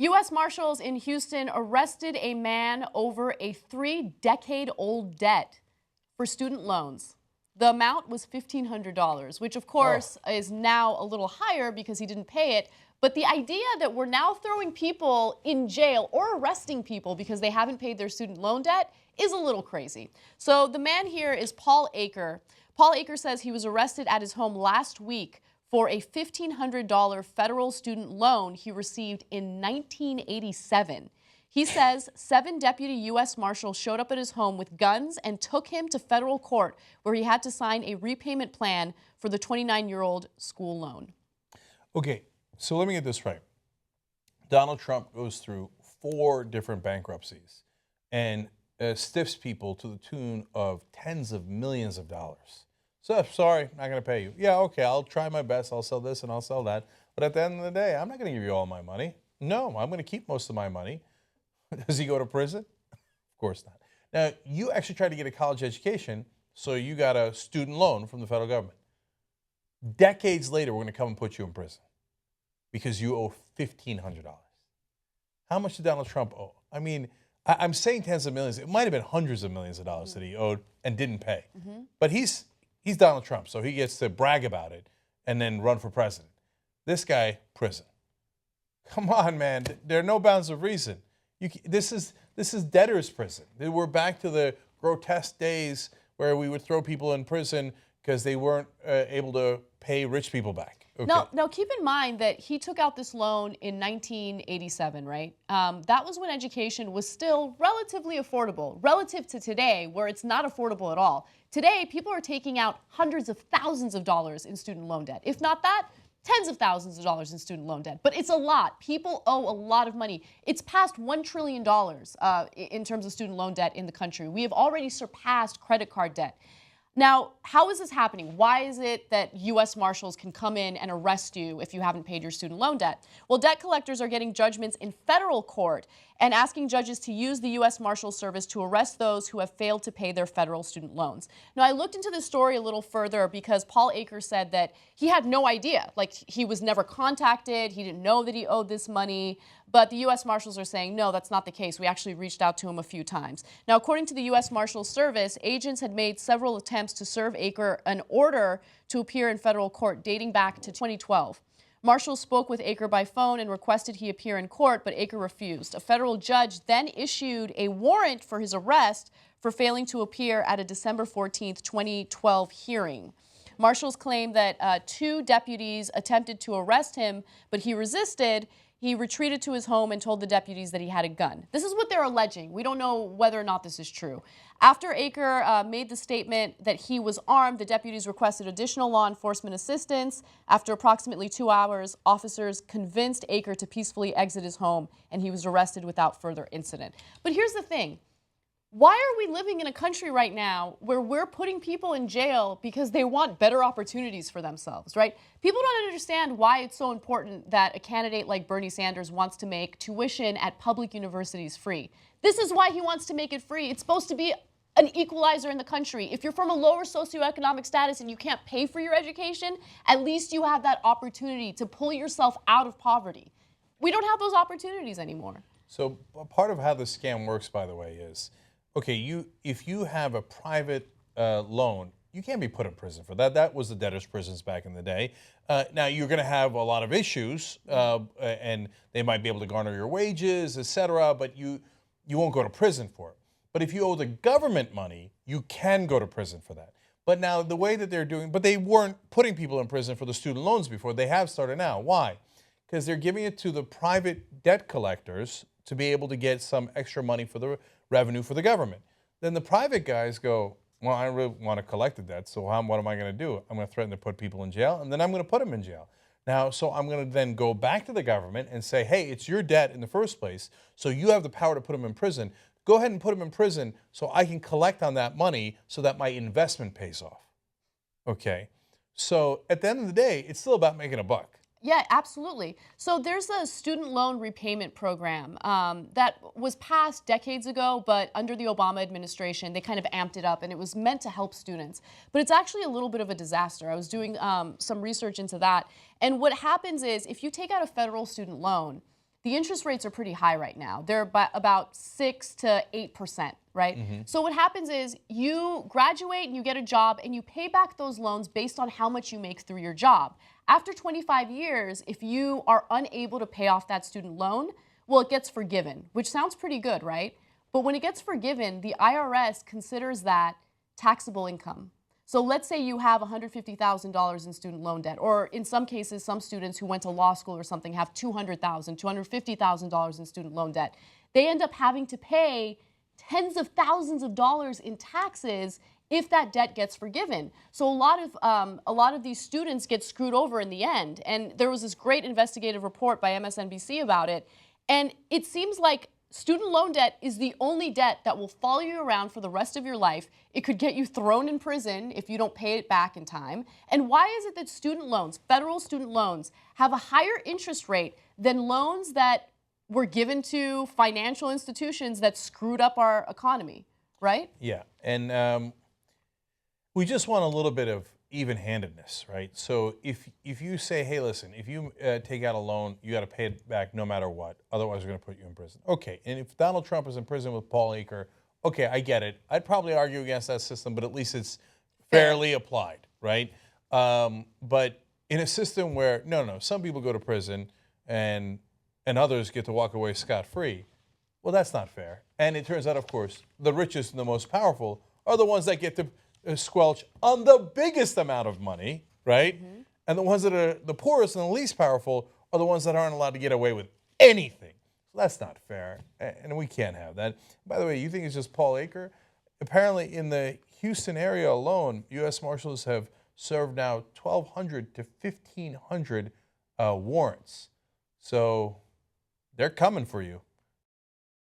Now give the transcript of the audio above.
US Marshals in Houston arrested a man over a 3-decade-old debt for student loans. The amount was $1,500, which of course is now a little higher because he didn't pay it. But the idea that we're now throwing people in jail or arresting people because they haven't paid their student loan debt is a little crazy. So the man here is Paul Aker. Paul Aker says he was arrested at his home last week for a $1,500 federal student loan he received in 1987. He says 7 deputy U.S. Marshals showed up at his home with guns and took him to federal court, where he had to sign a repayment plan for the 29-year-old school loan. Okay, so let me get this right. Donald Trump goes through 4 different bankruptcies and stiffs people to the tune of tens of millions of dollars. So, sorry, not going to pay you. Yeah, okay, I'll try my best. I'll sell this and I'll sell that. But at the end of the day, I'm not going to give you all my money. No, I'm going to keep most of my money. Does he go to prison? Of course not. Now, you actually tried to get a college education, so you got a student loan from the federal government. Decades later, we're going to come and put you in prison because you owe $1,500. How much did Donald Trump owe? I mean, I'm saying tens of millions. It might have been hundreds of millions of dollars that he owed and didn't pay. But he's Donald Trump, so he gets to brag about it and then run for president. This guy, prison. Come on, man. There are no bounds of reason. This is debtor's prison. We're back to the grotesque days where we would throw people in prison because they weren't able to pay rich people back. Okay. Now, keep in mind that he took out this loan in 1987, right? That was when education was still relatively affordable, relative to today, where it's not affordable at all. Today, people are taking out hundreds of thousands of dollars in student loan debt. If not that, tens of thousands of dollars in student loan debt. But it's a lot. People owe a lot of money. It's past $1 trillion in terms of student loan debt in the country. We have already surpassed credit card debt. Now, how is this happening? Why is it that U.S. Marshals can come in and arrest you if you haven't paid your student loan debt? Well, debt collectors are getting judgments in federal court and asking judges to use the U.S. Marshals Service to arrest those who have failed to pay their federal student loans. Now, I looked into this story a little further because Paul Aker said that he had no idea. Like, he was never contacted. He didn't know that he owed this money. But the U.S. Marshals are saying, no, that's not the case. We actually reached out to him a few times. Now, according to the U.S. Marshals Service, agents had made several attempts to serve Aker an order to appear in federal court dating back to 2012. Marshals spoke with Aker by phone and requested he appear in court, but Aker refused. A federal judge then issued a warrant for his arrest for failing to appear at a December 14, 2012 hearing. Marshals claim that 2 deputies attempted to arrest him, but he resisted. He retreated to his home and told the deputies that he had a gun. This is what they're alleging. We don't know whether or not this is true. After Aker made the statement that he was armed, the deputies requested additional law enforcement assistance. After approximately 2 hours, officers convinced Aker to peacefully exit his home, and he was arrested without further incident. But here's the thing. Why are we living in a country right now where we're putting people in jail because they want better opportunities for themselves, right? People don't understand why it's so important that a candidate like Bernie Sanders wants to make tuition at public universities free. This is why he wants to make it free. It's supposed to be an equalizer in the country. If you're from a lower socioeconomic status and you can't pay for your education, at least you have that opportunity to pull yourself out of poverty. We don't have those opportunities anymore. So part of how the scam works, by the way, is, okay, if you have a private loan, you can't be put in prison for that. That was the debtors' prisons back in the day. Now, you're going to have a lot of issues, and they might be able to garner your wages, et cetera, but you won't go to prison for it. But if you owe the government money, you can go to prison for that. But now, the way that they're doing, but they weren't putting people in prison for the student loans before. They have started now. Why? Because they're giving it to the private debt collectors to be able to get some extra money for the revenue for the government. Then the private guys go, well, I really want to collect the debt, so what am I going to do? I'm going to threaten to put people in jail, and then I'm going to put them in jail. Now, so I'm going to then go back to the government and say, hey, it's your debt in the first place, so you have the power to put them in prison. Go ahead and put them in prison so I can collect on that money so that my investment pays off. Okay? So at the end of the day, it's still about making a buck. Yeah, absolutely. So there's a student loan repayment program that was passed decades ago, but under the Obama administration, they kind of amped it up, and it was meant to help students. But it's actually a little bit of a disaster. I was doing some research into that. And what happens is if you take out a federal student loan, the interest rates are pretty high right now. They're about 6 to 8%, right? So what happens is you graduate and you get a job and you pay back those loans based on how much you make through your job. After 25 years, if you are unable to pay off that student loan, well, it gets forgiven, which sounds pretty good, right? But when it gets forgiven, the IRS considers that taxable income. So let's say you have $150,000 in student loan debt, or in some cases, some students who went to law school or something have $200,000, $250,000 in student loan debt. They end up having to pay tens of thousands of dollars in taxes if that debt gets forgiven. So a lot of these students get screwed over in the end. And there was this great investigative report by MSNBC about it. And it seems like student loan debt is the only debt that will follow you around for the rest of your life. It could get you thrown in prison if you don't pay it back in time. And why is it that student loans, federal student loans, have a higher interest rate than loans that were given to financial institutions that screwed up our economy, right? Yeah, and we just want a little bit of even-handedness, right? So if you say, hey, listen, if you take out a loan, you got to pay it back no matter what. Otherwise, we're going to put you in prison. Okay, and if Donald Trump is in prison with Paul Aker, okay, I get it. I'd probably argue against that system, but at least it's fairly applied, right? But in a system where, no, some people go to prison and others get to walk away scot-free, well, that's not fair. And it turns out, of course, the richest and the most powerful are the ones that get to squelch on the biggest amount of money, right? And the ones that are the poorest and the least powerful are the ones that aren't allowed to get away with anything. So that's not fair, and we can't have that. By the way, you think it's just Paul Aker? Apparently, in the Houston area alone, US Marshals have served now 1,200 to 1,500 warrants. So they're coming for you.